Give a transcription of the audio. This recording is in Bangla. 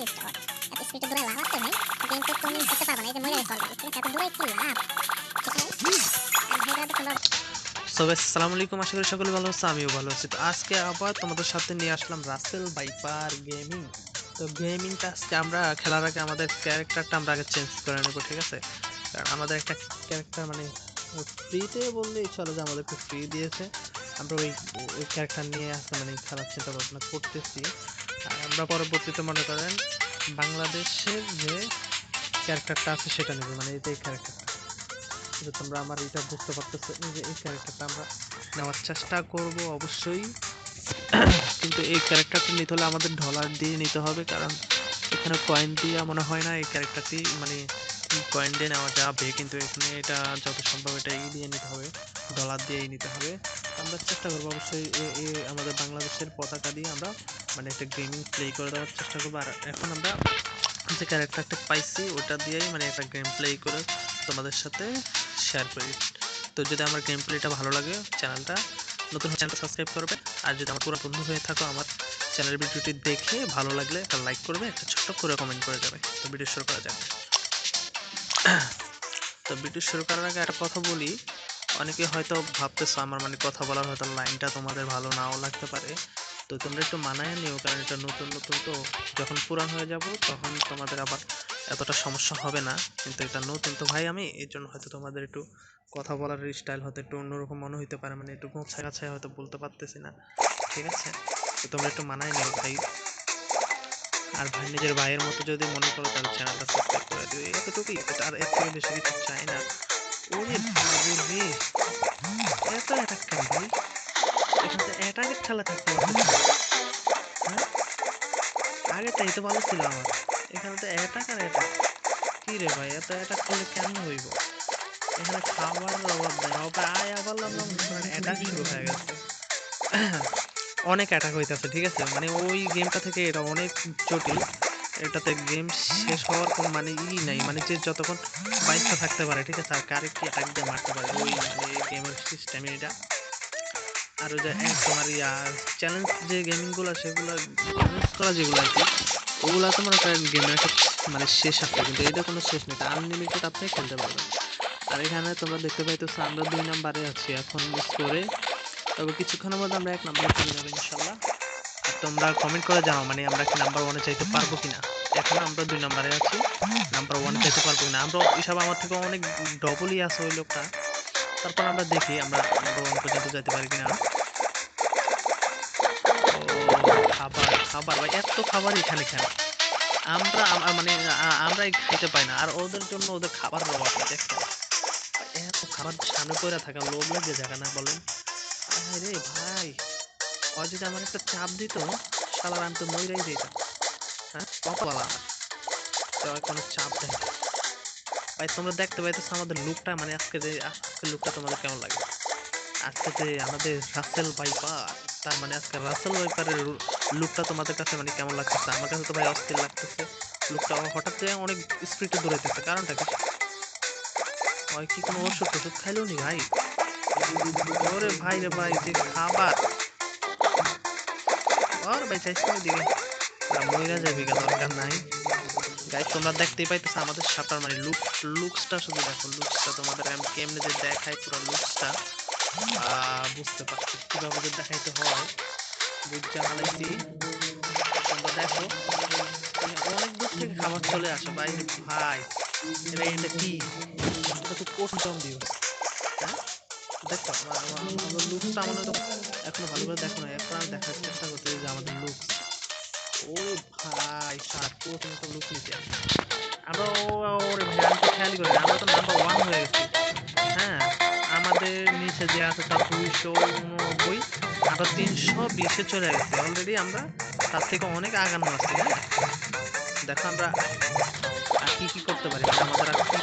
অ্যাসিস্ট ওর এত স্পিডে দূরে লাভ আছে ভাই গেম তো তুমি জিততে পারবে না এই যে মরে গেছে অলরেডি ঠিক আছে এত দূরে কি লাভ আর ভাইরা তো সুন্দর সো গাইস আসসালামু আলাইকুম, আশা করি সকলে ভালো আছে, আমিও ভালো আছি। তো আজকে আবার তোমাদের সাথে নিয়ে আসলাম রাসেল ভাইপার গেমিং। তো গেমিংটা আজকে আমরা খেলার আগে আমাদের ক্যারেক্টারটা আমরা আগে চেঞ্জ করে নেব, ঠিক আছে? কারণ আমাদের একটা ক্যারেক্টার মানে ফ্রিতে বললেই চলে, যে আমাদেরকে ফ্রি দিয়েছে, আমরা ওই ওই ক্যারেক্টার নিয়ে আসতে মানে খেলার চিন্তা ভাবনা করতেছি। আর আমরা পরবর্তীতে মনে করেন বাংলাদেশের যে ক্যারেক্টারটা আছে সেটা নেব, মানে এই যে ক্যারেক্টারটা, যে তোমরা আমার এটা বুঝতে পারতেছো, এই যে এই ক্যারেক্টারটা আমরা নেওয়ার চেষ্টা করব অবশ্যই। কিন্তু এই ক্যারেক্টারটা নিতে হলে আমাদের ডলার দিয়ে নিতে হবে, কারণ এখানে কয়েন দিয়ে মনে হয় না এই ক্যারেক্টারটি মানে কয়েন দিয়ে নেওয়া যাবে, কিন্তু এখানে এটা যত সম্ভব এটা দিয়ে নিতে হবে, ডলার দিয়েই নিতে হবে। আমরা চেষ্টা করবো অবশ্যই আমাদের বাংলাদেশের পতাকা দিয়ে আমরা মানে একটা গেমিং প্লে করে দেওয়ার চেষ্টা করবো। আর এখন আমরা যে ক্যারেক্টারটা পাইছি ওটা দিয়েই মানে একটা গেম প্লে করে তোমাদের সাথে শেয়ার করি। তো যদি আমার গেম প্লেটা ভালো লাগে, চ্যানেলটা নতুন চ্যানেলটা সাবস্ক্রাইব করবে। আর যদি আমার পুরো বন্ধু হয়ে থাকো, আমার চ্যানেলের ভিডিওটি দেখে ভালো লাগলে একটা লাইক করবে, একটা ছোট্ট করে কমেন্ট করে যাবে। তো ভিডিও শুরু করা যাক। তো ভিডিও শুরু করার আগে একটা কথা বলি, অনেকে হয়তো ভাবতেছো আমার মানে কথা বলার হয়তো লাইনটা তোমাদের ভালো নাও লাগতে পারে। তো তোমরা একটু মানায় নিও, কারণ এটা নতুন নতুন, তো যখন পুরান হয়ে যাব তখন তোমাদের আবার এতটা সমস্যা হবে না। কিন্তু এটা নতুন তো ভাই, আমি এর জন্য হয়তো তোমাদের একটু কথা বলার স্টাইল হয়তো একটু অন্যরকম মনে হইতে পারে, মানে একটু গোছায় গাছায় হয়তো বলতে পারতেছি না, ঠিক আছে? তো তোমরা একটু মানায় নিও ভাই। আর ভাই নিজের ভাইয়ের মতো যদি মনে করো তাহলে চ্যানেলটা সাবস্ক্রাইব করে দিও, এতটুকুই। এটা আর এর থেকে বেশি কিছু চাই না। ওরে বাবু রে, এত অ্যাটাক কেন ভাই? এখান থেকে অ্যাটাকের খেলা থাকতে পারতেছে না। হ্যাঁ, আগেরটাই তো ভালো ছিল আমার। এখানে তো অ্যাটাক আর অ্যাটাক। কি রে ভাই, এত অ্যাটাক করলে কেমনে হইব? এখানে খাবারের অভাব নাই, হবে আয়া বললাম না, মনে করেন অ্যাটাক শুরু হয়ে গেছে। অনেক অ্যাটাক হইতেছে, ঠিক আছে? মানে ওই গেমটা থেকে এটা অনেক জটিল। এটাতে গেম শেষ হওয়ার কোনো মানে নাই, মানে যে যতক্ষণ বাইকটা থাকতে পারে, ঠিক আছে? আর কারে কি অ্যাটাক দিয়ে মারতে পারে, ওই মানে এই গেমের সিস্টেম এটা। আর ওই যে তোমার চ্যালেঞ্জ যে গেমিংগুলো, সেগুলো চ্যালেঞ্জ করা যেগুলো আর কি, ওগুলো তো মনে করেন গেমের একটা মানে শেষ আছে, কিন্তু এটা কোনো শেষ নেই, আনলিমিটেড আপনি খেলতে পারবেন। আর এখানে তোমরা দেখতে পাইতেছো আমরা 2 নম্বরে আছি এখন স্কোরে, তবে কিছুক্ষণের মধ্যে আমরা 1 নম্বরে চলে যাবো ইনশাল্লাহ। আর তোমরা কমেন্ট করে জানাও মানে আমরা কি নাম্বার ওয়ানে চাইতে পারবো কিনা। এখন আমরা 2 নম্বরে আছি, নাম্বার ওয়ানে চাইতে পারবো কিনা। আমরা হিসাব আমার থেকে অনেক ডবলই আছে ওই লোকটা, তারপর আমরা দেখি আমরা নাম্বার ওয়ান পর্যন্ত যেতে পারি কিনা। ও খাবার খাবার ভাই, এত খাবার এখানে কেন? আমরা মানে আমরাই খাইতে পাই না, আর ওদের জন্য ওদের খাবারের অভাব নেই। দেখছেন ভাই, এত খাবার সামনে পড়ে থাকা লোভ লাগে জায়গা না বলেন? আয় রে ভাই, ও যদি আমার একটা চাপ দিত, শালার আমি তো মইরাই যেতাম। হ্যাঁ, কপাল আমার, তো কোনো চাপ দেয় না। ভাই তোমরা দেখতে পাইতেছো আমাদের লুকটা, মানে আজকে লুকটা তোমাদের কেমন লাগে? আজকে যে আমাদের রাসেল ভাইপার, তার মানে আজকে রাসেল ভাইপারের লুকটা তোমাদের কাছে মানে কেমন লাগতেছে? আমার কাছে তো ভাই অস্থির লাগতেছে। লুকটা হঠাৎ করে অনেক স্পিডে দৌড়াইতেছে, কারণটা কি? ওই কি কোনো ওষুধ টষুধ খাইলো নি ভাই? ওরে ভাই রে ভাই, যে খাবার! আর ভাই চাইছ না ওইদিকে, মইরা যাবি গা, দরকার নাই। গাইস তোমরা দেখতেই পাইতেছো আমাদের সাপটার মানে লুকসটা শুধু দেখো, লুকসটা তোমাদের আমি কেমনে যে দেখাই, পুরো লুকসটা বুঝতে পারছি কিভাবে যে দেখাইতে হয়, বুঝা হালাইছি। তোমরা দেখো অনেক দূর থেকে খাবার চলে আসে বাইরে ভাই। এটা কি, এটা তো কঠিন জম্বিও। হ্যাঁ, দেখো আমার লুকসটা মনে হয় এখনো ভালো করে দেখো না, এখন আমি দেখার চেষ্টা করতেছি যে আমাদের লুকস। ওরে ভাই সার কঠিন একটা লুক নিতে আমরা। ওরে ভাই আমি তো খেয়ালই করি না, আমরা তো নাম্বার ওয়ান হয়ে গেছি। হ্যাঁ, আমাদের নিচে যে আছে তার 289, আমরা 320-এ চলে গেছি অলরেডি। আমরা তার থেকে অনেক আগানো আছি। হ্যাঁ, দেখো আমরা আর কি কি করতে পারি, মানে আমাদের আর কি